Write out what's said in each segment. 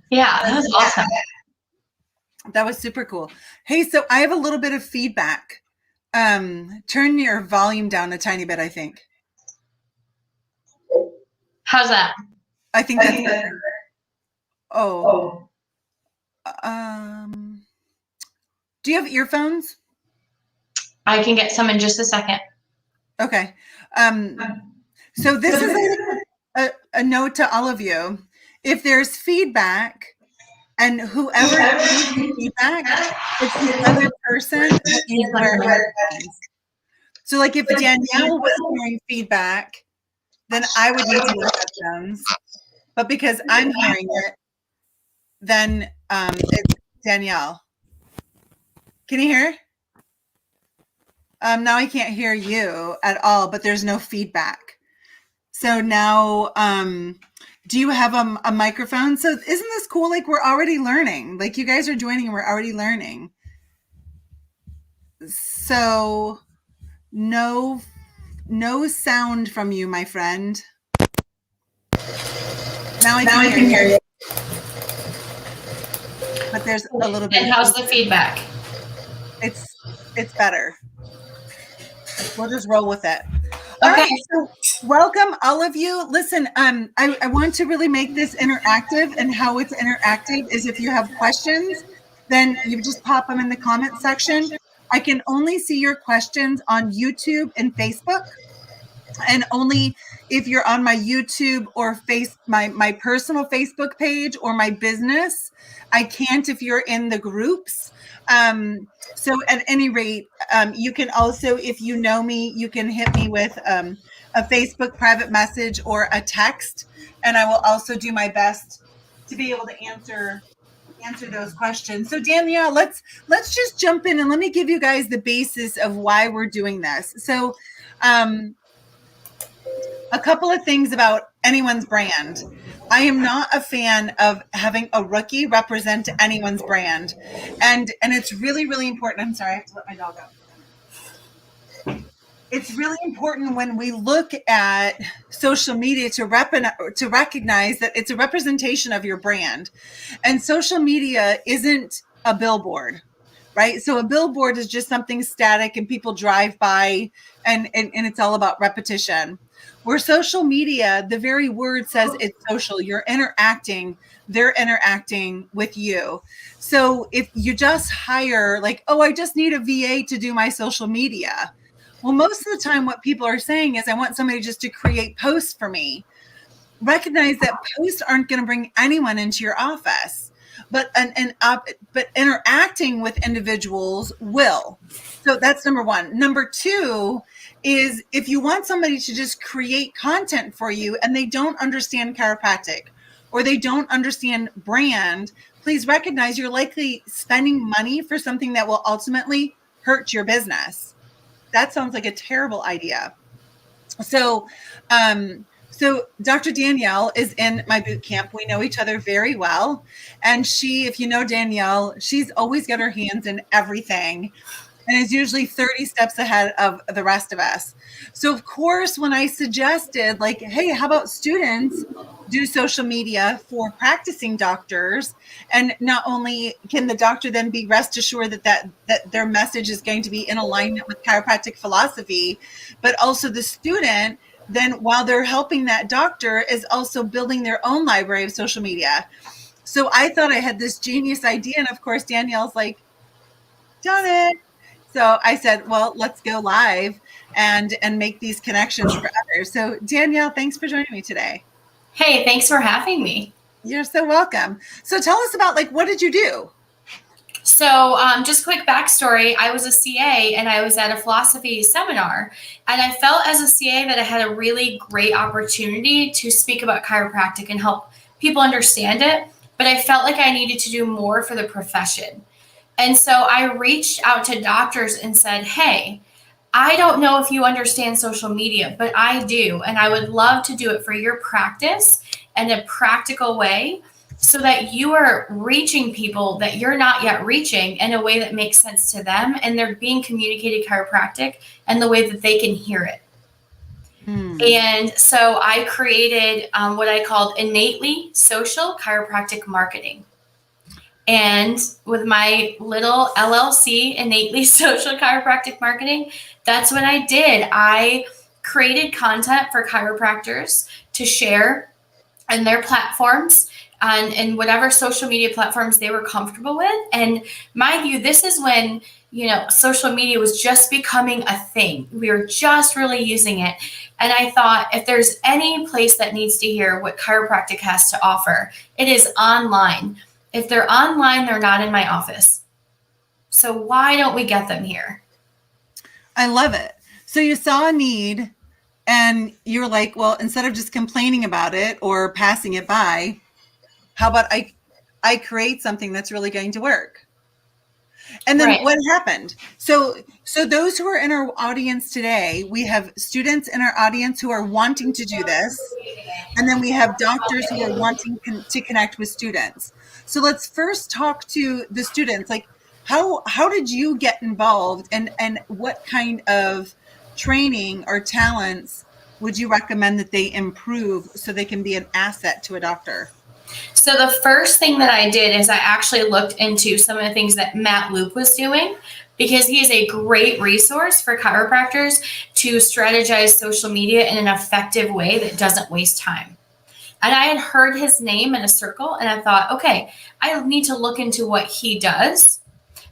Yeah, that was awesome. That was super cool. Hey, so I have a little bit of feedback. Turn your volume down a tiny bit, I think. How's that? I think that's better. Oh. Um, do you have earphones? I can get some in just a second. Okay. So this is a note to all of you. If there's feedback and whoever gives the feedback, it's the other person that needs to wear headphones. So like if Danielle was hearing feedback, then I would need to wear headphones. But because I'm hearing it, then it's Danielle. Can you hear? Now I can't hear you at all, but there's no feedback. So now, do you have a microphone? So isn't this cool? Like we're already learning. Like you guys are joining and we're already learning. So no sound from you, my friend. Now I can hear you. But there's a little bit. And how's the feedback? It's better. We'll just roll with it. All right, so welcome all of you. Listen, I want to really make this interactive, and how it's interactive is if you have questions, then you just pop them in the comment section. I can only see your questions on YouTube and Facebook, and only if you're on my YouTube or my personal Facebook page or my business. I can't if you're in the groups. So at any rate, you can also, if you know me, you can hit me with a Facebook private message or a text, and I will also do my best to be able to answer those questions. So Danielle, let's just jump in and let me give you guys the basis of why we're doing this. So a couple of things about anyone's brand. I am not a fan of having a rookie represent anyone's brand. And it's really, really important. I'm sorry, I have to let my dog out. It's really important when we look at social media to recognize that it's a representation of your brand. And social media isn't a billboard, right? So a billboard is just something static and people drive by and it's all about repetition. Where social media, the very word says it's social. You're interacting, they're interacting with you. So if you just hire like, oh, I just need a VA to do my social media. Well, most of the time what people are saying is I want somebody just to create posts for me. Recognize that posts aren't going to bring anyone into your office, but interacting with individuals will. So that's number one. Number two is if you want somebody to just create content for you and they don't understand chiropractic or they don't understand brand, please recognize you're likely spending money for something that will ultimately hurt your business. That sounds like a terrible idea. So Dr. Danielle is in my boot camp. We know each other very well. And she, if you know Danielle, she's always got her hands in everything and is usually 30 steps ahead of the rest of us. So of course, when I suggested like, hey, how about students do social media for practicing doctors? And not only can the doctor then be rest assured that their message is going to be in alignment with chiropractic philosophy, but also the student then while they're helping that doctor is also building their own library of social media. So I thought I had this genius idea. And of course, Danielle's like, done it. So I said, well, let's go live and make these connections for others. So Danielle, thanks for joining me today. Hey, thanks for having me. You're so welcome. So tell us about what did you do? So just quick backstory, I was a CA and I was at a philosophy seminar, and I felt as a CA that I had a really great opportunity to speak about chiropractic and help people understand it, but I felt like I needed to do more for the profession. And so I reached out to doctors and said, hey, I don't know if you understand social media, but I do, and I would love to do it for your practice in a practical way, so that you are reaching people that you're not yet reaching in a way that makes sense to them and they're being communicated chiropractic and the way that they can hear it. And so I created what I called innately social chiropractic marketing. And with my little LLC, innately social chiropractic marketing, that's what I did. I created content for chiropractors to share in their platforms and whatever social media platforms they were comfortable with. And mind you, this is when, social media was just becoming a thing. We were just really using it. And I thought, if there's any place that needs to hear what chiropractic has to offer, it is online. If they're online, they're not in my office. So why don't we get them here? I love it. So you saw a need and you're like, well, instead of just complaining about it or passing it by, how about I create something that's really going to work? And then what happened? So those who are in our audience today, we have students in our audience who are wanting to do this. And then we have doctors who are wanting to connect with students. So let's first talk to the students. Like, how did you get involved, and what kind of training or talents would you recommend that they improve so they can be an asset to a doctor? So the first thing that I did is I actually looked into some of the things that Matt Loop was doing, because he is a great resource for chiropractors to strategize social media in an effective way that doesn't waste time. And I had heard his name in a circle, and I thought, okay, I need to look into what he does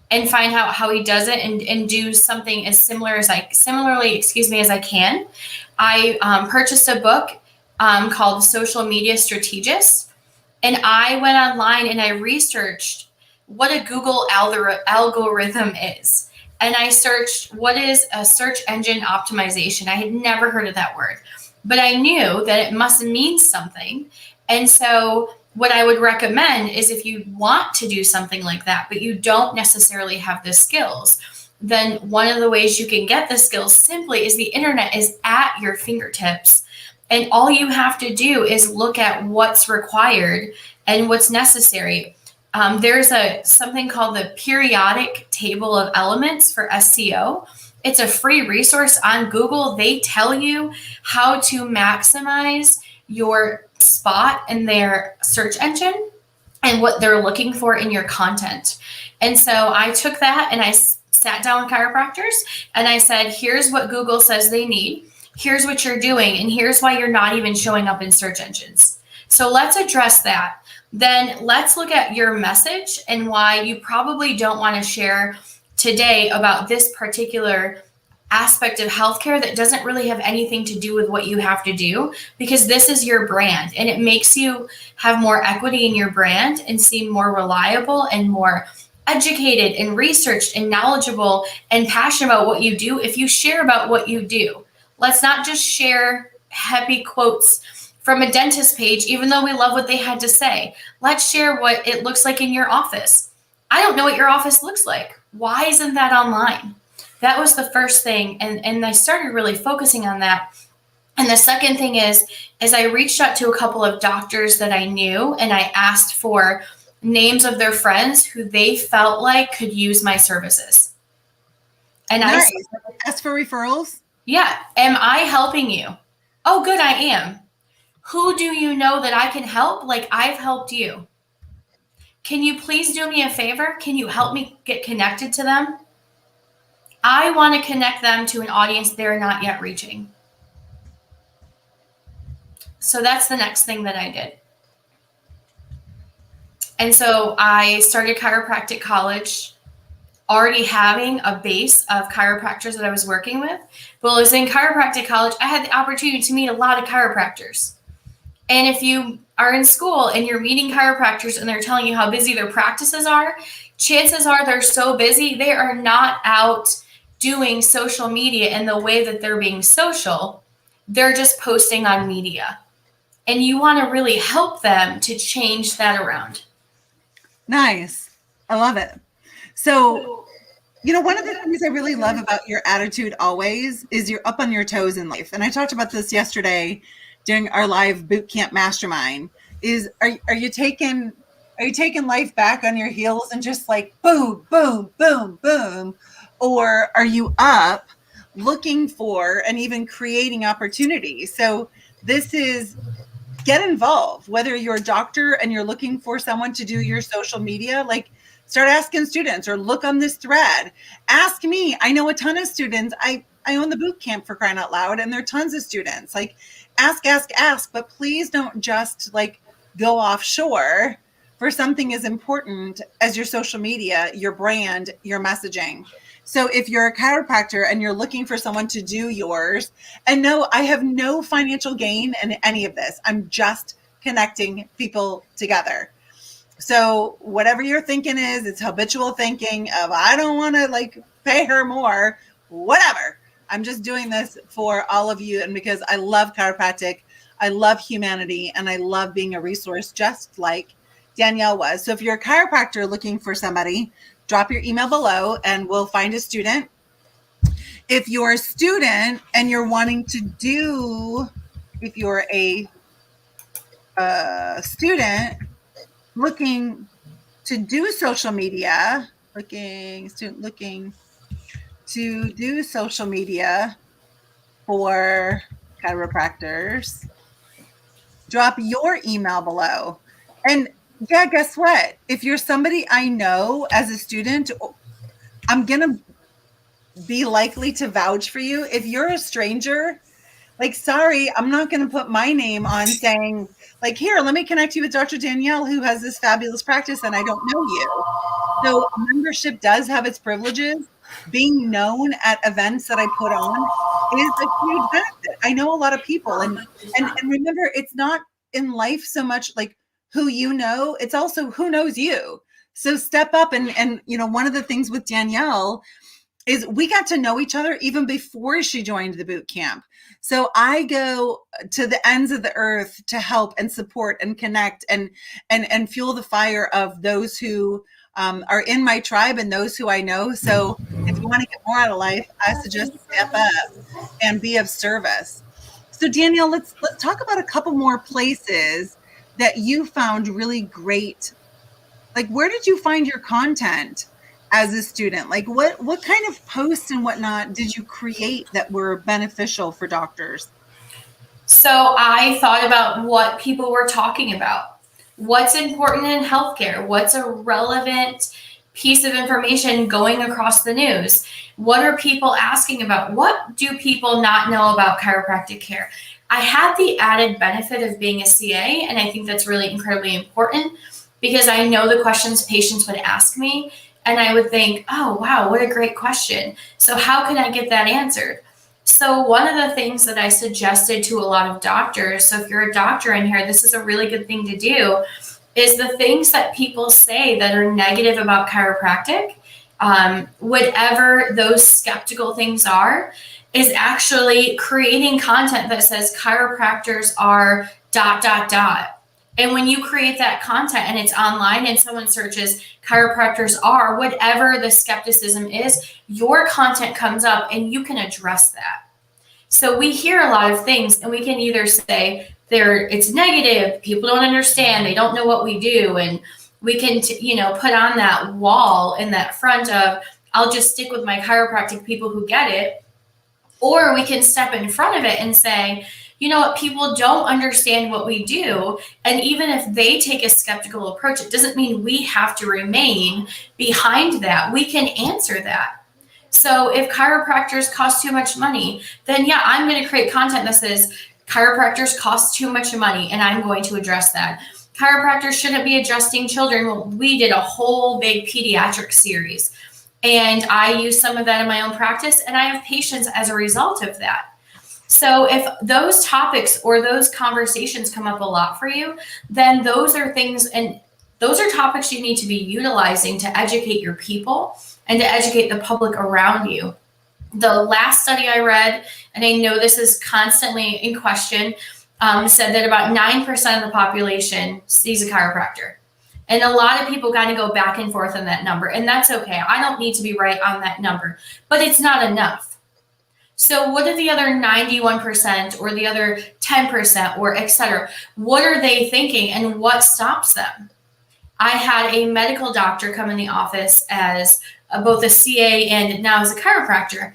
and find out how he does it, and do something as similarly as I can. I purchased a book called Social Media Strategist. And I went online and I researched what a Google algorithm is. And I searched, what is a search engine optimization? I had never heard of that word, but I knew that it must mean something. And so what I would recommend is, if you want to do something like that, but you don't necessarily have the skills, then one of the ways you can get the skills simply is the internet is at your fingertips. And all you have to do is look at what's required and what's necessary. There's something called the periodic table of elements for SEO. It's a free resource on Google. They tell you how to maximize your spot in their search engine and what they're looking for in your content. And so I took that and I sat down with chiropractors and I said, here's what Google says they need. Here's what you're doing, and here's why you're not even showing up in search engines. So let's address that. Then let's look at your message and why you probably don't want to share today about this particular aspect of healthcare that doesn't really have anything to do with what you have to do, because this is your brand and it makes you have more equity in your brand and seem more reliable and more educated and researched and knowledgeable and passionate about what you do if you share about what you do. Let's not just share happy quotes from a dentist page, even though we love what they had to say. Let's share what it looks like in your office. I don't know what your office looks like. Why isn't that online? That was the first thing. And I started really focusing on that. And the second thing is I reached out to a couple of doctors that I knew, and I asked for names of their friends who they felt like could use my services. And nice. I asked for referrals. Yeah. Am I helping you? Oh, good, I am. Who do you know that I can help like I've helped you? Can you please do me a favor? Can you help me get connected to them? I want to connect them to an audience they're not yet reaching. So that's the next thing that I did. And so I started chiropractic college, already having a base of chiropractors that I was working with. But while I was in chiropractic college, I had the opportunity to meet a lot of chiropractors. And if you are in school and you're meeting chiropractors and they're telling you how busy their practices are, chances are they're so busy, they are not out doing social media in the way that they're being social. They're just posting on media. And you want to really help them to change that around. Nice. I love it. So, one of the things I really love about your attitude always is you're up on your toes in life. And I talked about this yesterday during our live boot camp mastermind. Are you taking life back on your heels and just like boom, boom, boom, boom? Or are you up looking for and even creating opportunities. So this is get involved, whether you're a doctor and you're looking for someone to do your social media, like start asking students or look on this thread. Ask me. I know a ton of students. I own the boot camp, for crying out loud, and there are tons of students. Like ask, but please don't just like go offshore for something as important as your social media, your brand, your messaging. So if you're a chiropractor and you're looking for someone to do yours, and no, I have no financial gain in any of this. I'm just connecting people together. So whatever your thinking is, it's habitual thinking of, I don't want to like pay her more, whatever. I'm just doing this for all of you. And because I love chiropractic, I love humanity, and I love being a resource just like Danielle was. So if you're a chiropractor looking for somebody, drop your email below and we'll find a student. If you're a student and you're wanting to do, if you're a student looking to do social media, looking to do social media for chiropractors, drop your email below. And yeah, guess what? If you're somebody I know as a student, I'm going to be likely to vouch for you. If you're a stranger, like, sorry, I'm not going to put my name on saying, like, here, let me connect you with Dr. Danielle, who has this fabulous practice, and I don't know you. So membership does have its privileges. Being known at events that I put on is a huge benefit. I know a lot of people. And remember, it's not in life so much like who you know, it's also who knows you. So step up. And you know, one of the things with Danielle is we got to know each other even before she joined the boot camp. So I go to the ends of the earth to help and support and connect and fuel the fire of those who are in my tribe and those who I know. So if you want to get more out of life, I suggest step up and be of service. So Danielle, let's talk about a couple more places that you found really great. Like, where did you find your content as a student? Like, what kind of posts and whatnot did you create that were beneficial for doctors? So I thought about what people were talking about. What's important in healthcare? What's a relevant piece of information going across the news? What are people asking about? What do people not know about chiropractic care? I had the added benefit of being a CA, and I think that's really incredibly important because I know the questions patients would ask me, and I would think, oh, wow, what a great question. So how can I get that answered? So one of the things that I suggested to a lot of doctors, so if you're a doctor in here, this is a really good thing to do, is the things that people say that are negative about chiropractic, whatever those skeptical things are, is actually creating content that says chiropractors are ... And when you create that content and it's online and someone searches chiropractors are, whatever the skepticism is, your content comes up and you can address that. So we hear a lot of things and we can either say it's negative, people don't understand, they don't know what we do. And we can, put on that wall in that front of, I'll just stick with my chiropractic people who get it. Or we can step in front of it and say, you know what, people don't understand what we do. And even if they take a skeptical approach, it doesn't mean we have to remain behind that. We can answer that. So if chiropractors cost too much money, then yeah, I'm going to create content that says chiropractors cost too much money, and I'm going to address that. Chiropractors shouldn't be adjusting children. Well, we did a whole big pediatric series, and I use some of that in my own practice, and I have patients as a result of that. So if those topics or those conversations come up a lot for you, then those are things, and those are topics you need to be utilizing to educate your people and to educate the public around you. The last study I read, and I know this is constantly in question, said that about 9% of the population sees a chiropractor. And a lot of people kind of go back and forth on that number, and that's okay. I don't need to be right on that number, but it's not enough. So what are the other 91% or the other 10% or et cetera? What are they thinking and what stops them? I had a medical doctor come in the office as both a CA and now as a chiropractor.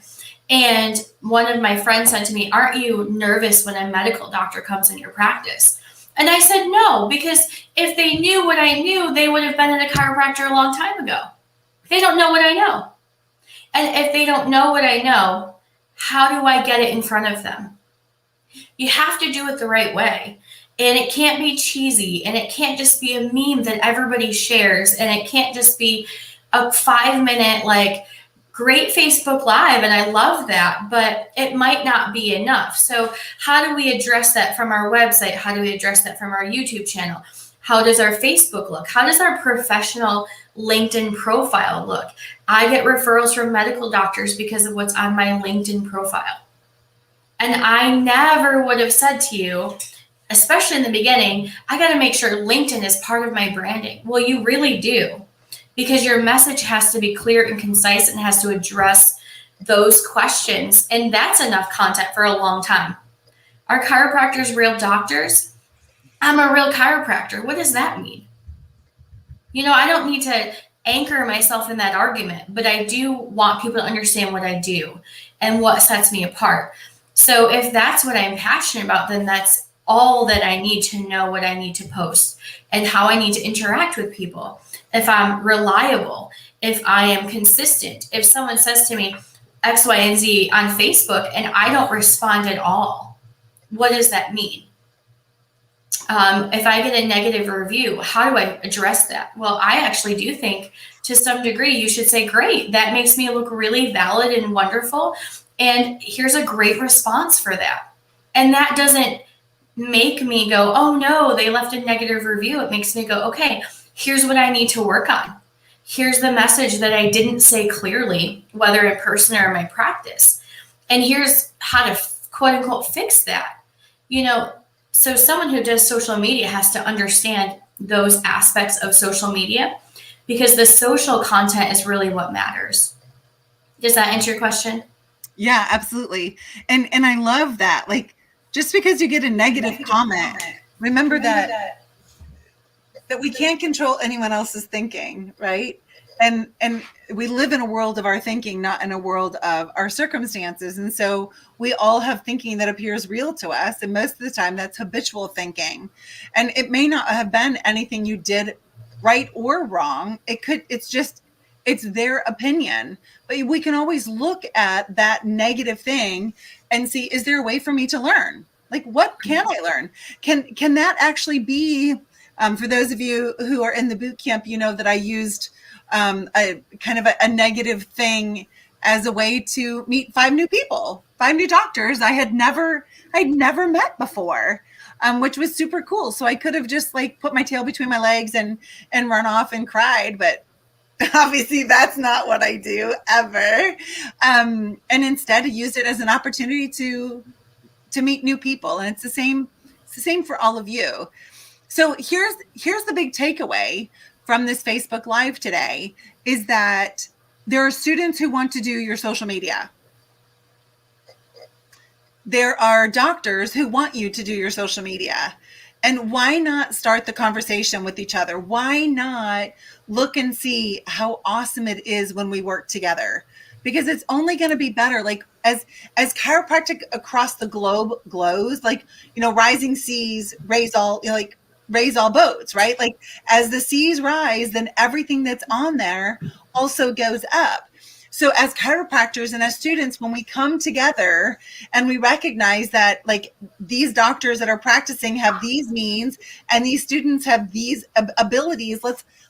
And one of my friends said to me, "Aren't you nervous when a medical doctor comes in your practice?" And I said, "No, because if they knew what I knew, they would have been at a chiropractor a long time ago. They don't know what I know. And if they don't know what I know, how do I get it in front of them?" You have to do it the right way. And it can't be cheesy, and it can't just be a meme that everybody shares, and it can't just be a 5-minute, like, great Facebook Live, and I love that, but it might not be enough. So how do we address that from our website? How do we address that from our YouTube channel? How does our Facebook look? How does our professional LinkedIn profile look? I get referrals from medical doctors because of what's on my LinkedIn profile. And I never would have said to you, especially in the beginning, I got to make sure LinkedIn is part of my branding. Well, you really do, because your message has to be clear and concise and has to address those questions. And that's enough content for a long time. Are chiropractors real doctors? I'm a real chiropractor. What does that mean? I don't need to anchor myself in that argument, but I do want people to understand what I do and what sets me apart. So if that's what I'm passionate about, then that's all that I need to know what I need to post and how I need to interact with people. If I'm reliable, if I am consistent, if someone says to me X, Y, and Z on Facebook and I don't respond at all, what does that mean? If I get a negative review, how do I address that? Well, I actually do think to some degree you should say, "Great, that makes me look really valid and wonderful. And here's a great response for that." And that doesn't make me go, "Oh no, they left a negative review." It makes me go, "Okay, here's what I need to work on. Here's the message that I didn't say clearly, whether in person or in my practice. And here's how to quote unquote fix that." So someone who does social media has to understand those aspects of social media, because the social content is really what matters. Does that answer your question? Yeah, absolutely. And I love that. Like, just because you get a negative comment, remember that we can't control anyone else's thinking, right? And we live in a world of our thinking, not in a world of our circumstances. And so we all have thinking that appears real to us. And most of the time that's habitual thinking. And it may not have been anything you did right or wrong. It's their opinion. But we can always look at that negative thing and see, is there a way for me to learn? Like, what can I learn? Can that actually be, for those of you who are in the boot camp, that I used a kind of a negative thing as a way to meet 5 new people, 5 new doctors I'd never met before, which was super cool. So I could have just like put my tail between my legs and run off and cried, but obviously that's not what I do ever. And instead I used it as an opportunity to meet new people. And it's the same for all of you. So here's the big takeaway from this Facebook Live today, is that there are students who want to do your social media. There are doctors who want you to do your social media. And why not start the conversation with each other? Why not look and see how awesome it is when we work together? Because it's only going to be better. Like, as chiropractic across the globe glows, like, rising seas raise all boats, right? Like, as the seas rise, then everything that's on there also goes up. So as chiropractors and as students, when we come together and we recognize that, like, these doctors that are practicing have these means and these students have these abilities,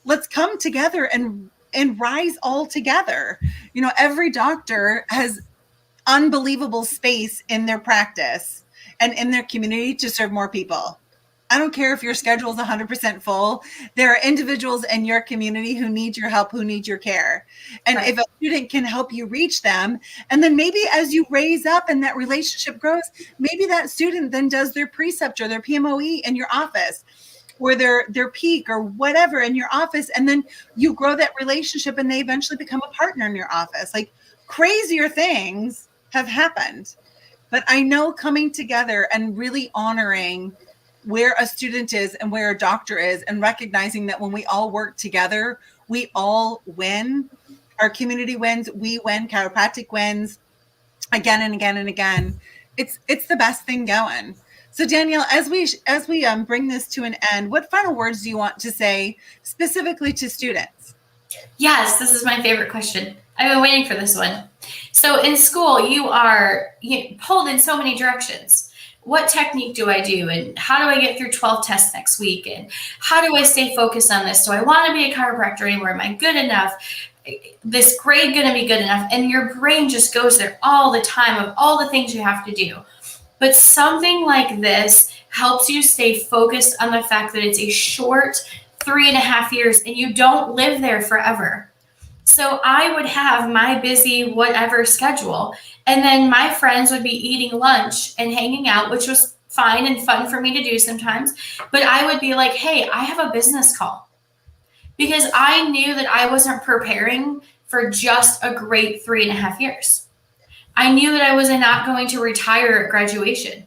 let's come together and rise all together. Every doctor has unbelievable space in their practice and in their community to serve more people. I don't care if your schedule is 100% full. There are individuals in your community who need your help, who need your care. And right. If a student can help you reach them, and then maybe as you raise up and that relationship grows, maybe that student then does their preceptor, their PMOE in your office, or their peak or whatever in your office. And then you grow that relationship and they eventually become a partner in your office. Like, crazier things have happened. But I know coming together and really honoring where a student is and where a doctor is, and recognizing that when we all work together, we all win. Our community wins, we win, chiropractic wins. again and again and again, it's the best thing going. So Danielle, as we bring this to an end, what final words do you want to say specifically to students? Yes, this is my favorite question. I've been waiting for this one. So in school, you are pulled in so many directions. What technique do I do? And how do I get through 12 tests next week? And how do I stay focused on this? Do I want to be a chiropractor anymore? Am I good enough? This grade going to be good enough? And your brain just goes there all the time of all the things you have to do. But something like this helps you stay focused on the fact that it's a short 3.5 years and you don't live there forever. So I would have my busy whatever schedule, and then my friends would be eating lunch and hanging out, which was fine and fun for me to do sometimes. But I would be like, hey, I have a business call, because I knew that I wasn't preparing for just a great 3.5 years. I knew that I was not going to retire at graduation.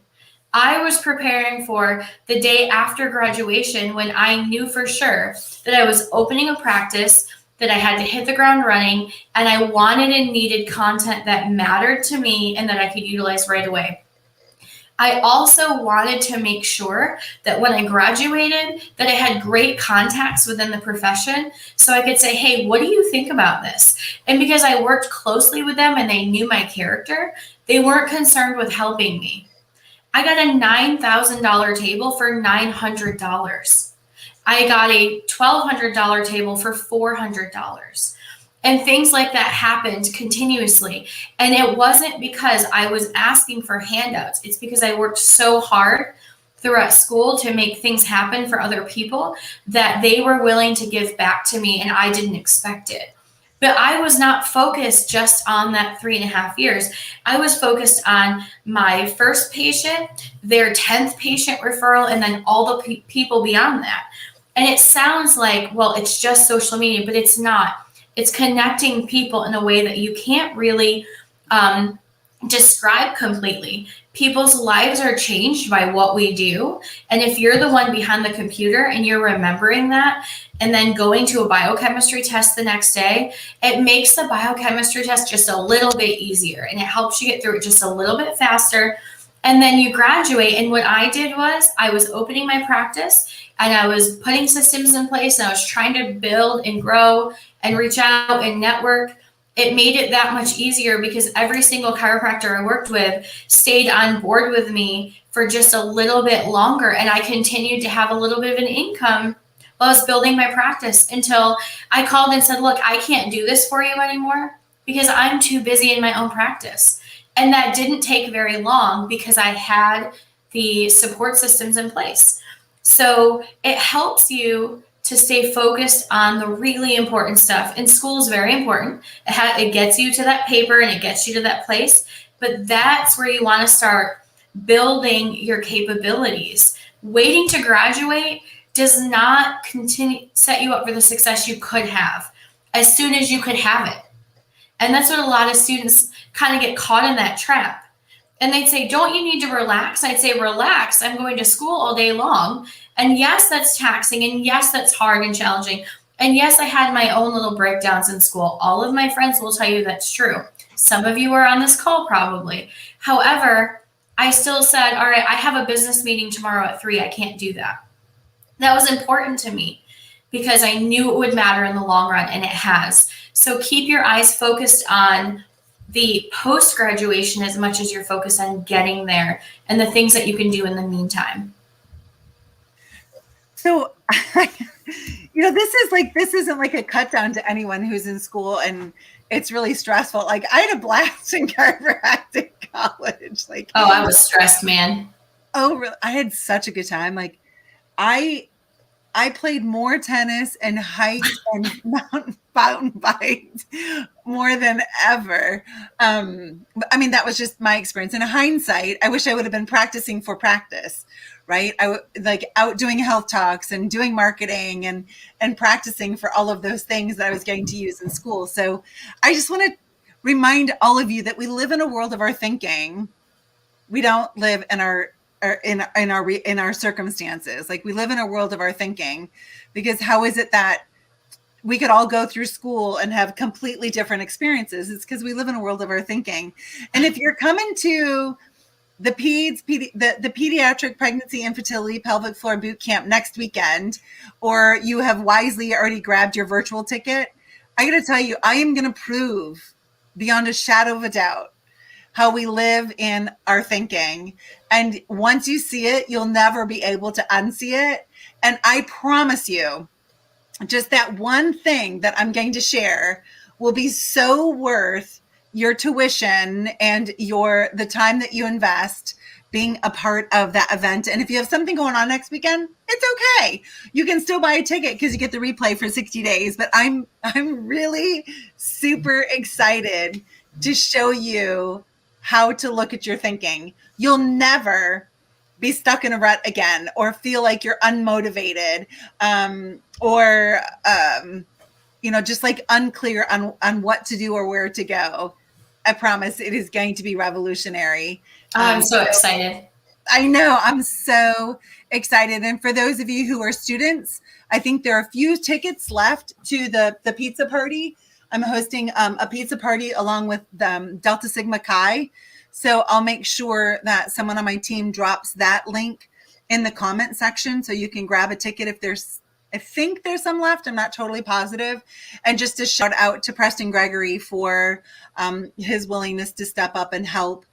I was preparing for the day after graduation, when I knew for sure that I was opening a practice, that I had to hit the ground running, and I wanted and needed content that mattered to me and that I could utilize right away. I also wanted to make sure that when I graduated, that I had great contacts within the profession, so I could say, hey, what do you think about this? And because I worked closely with them and they knew my character, they weren't concerned with helping me. I got a $9,000 table for $900. I got a $1,200 table for $400. And things like that happened continuously. And it wasn't because I was asking for handouts. It's because I worked so hard throughout school to make things happen for other people that they were willing to give back to me, and I didn't expect it. But I was not focused just on that 3.5 years. I was focused on my first patient, their 10th patient referral, and then all the people beyond that. And it sounds like, well, it's just social media, but it's not. It's connecting people in a way that you can't really describe completely. People's lives are changed by what we do. And if you're the one behind the computer and you're remembering that, and then going to a biochemistry test the next day, it makes the biochemistry test just a little bit easier, and it helps you get through it just a little bit faster. And then you graduate. And what I did was I was opening my practice, and I was putting systems in place, and I was trying to build and grow and reach out and network. It made it that much easier because every single chiropractor I worked with stayed on board with me for just a little bit longer. And I continued to have a little bit of an income while I was building my practice, until I called and said, look, I can't do this for you anymore because I'm too busy in my own practice. And that didn't take very long because I had the support systems in place. So it helps you to stay focused on the really important stuff. And school is very important. It gets you to that paper and it gets you to that place. But that's where you want to start building your capabilities. Waiting to graduate does not set you up for the success you could have as soon as you could have it. And that's what a lot of students kind of get caught in, that trap. And they'd say, don't you need to relax? I'd say, relax. I'm going to school all day long. And yes, that's taxing. And yes, that's hard and challenging. And yes, I had my own little breakdowns in school. All of my friends will tell you that's true. Some of you are on this call probably. However, I still said, all right, I have a business meeting tomorrow at 3. I can't do that. That was important to me because I knew it would matter in the long run, and it has. So keep your eyes focused on the post-graduation as much as you're focused on getting there and the things that you can do in the meantime. So, this isn't like a cut down to anyone who's in school and it's really stressful. Like, I had a blast in chiropractic college. Oh, I was stressed, man. Oh, really? I had such a good time. Like, I played more tennis and hiked and mountain biked more than ever. I mean, that was just my experience. In hindsight, I wish I would have been practicing for practice, right? Out doing health talks and doing marketing and practicing for all of those things that I was getting to use in school. So I just want to remind all of you that we live in a world of our thinking. We don't live in our circumstances. Like, we live in a world of our thinking, because how is it that we could all go through school and have completely different experiences. It's because we live in a world of our thinking. And if you're coming to the pediatric pregnancy and fertility pelvic floor boot camp next weekend, or you have wisely already grabbed your virtual ticket, I got to tell you, I am going to prove beyond a shadow of a doubt how we live in our thinking. And once you see it, you'll never be able to unsee it. And I promise you, just that one thing that I'm going to share will be so worth your tuition and the time that you invest being a part of that event. And if you have something going on next weekend, it's okay. You can still buy a ticket because you get the replay for 60 days. But I'm really super excited to show you how to look at your thinking. You'll never be stuck in a rut again or feel like you're unmotivated or just like unclear on what to do or where to go. I promise it is going to be revolutionary. I'm so excited. I know, I'm so excited. And for those of you who are students, I think there are a few tickets left to the pizza party. I'm hosting a pizza party along with Delta Sigma Chi. So I'll make sure that someone on my team drops that link in the comment section so you can grab a ticket if I think there's some left. I'm not totally positive. And just a shout out to Preston Gregory for his willingness to step up and help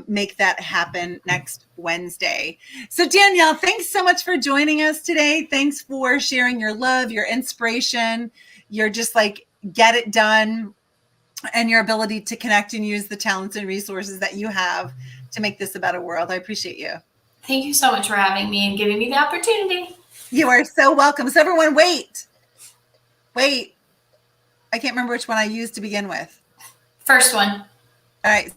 make that happen next Wednesday. So Danielle, thanks so much for joining us today. Thanks for sharing your love, your inspiration, your just like get it done, and your ability to connect and use the talents and resources that you have to make this a better world. I appreciate you. Thank you so much for having me and giving me the opportunity. You are so welcome. So everyone, wait. I can't remember which one I used to begin with. First one. All right.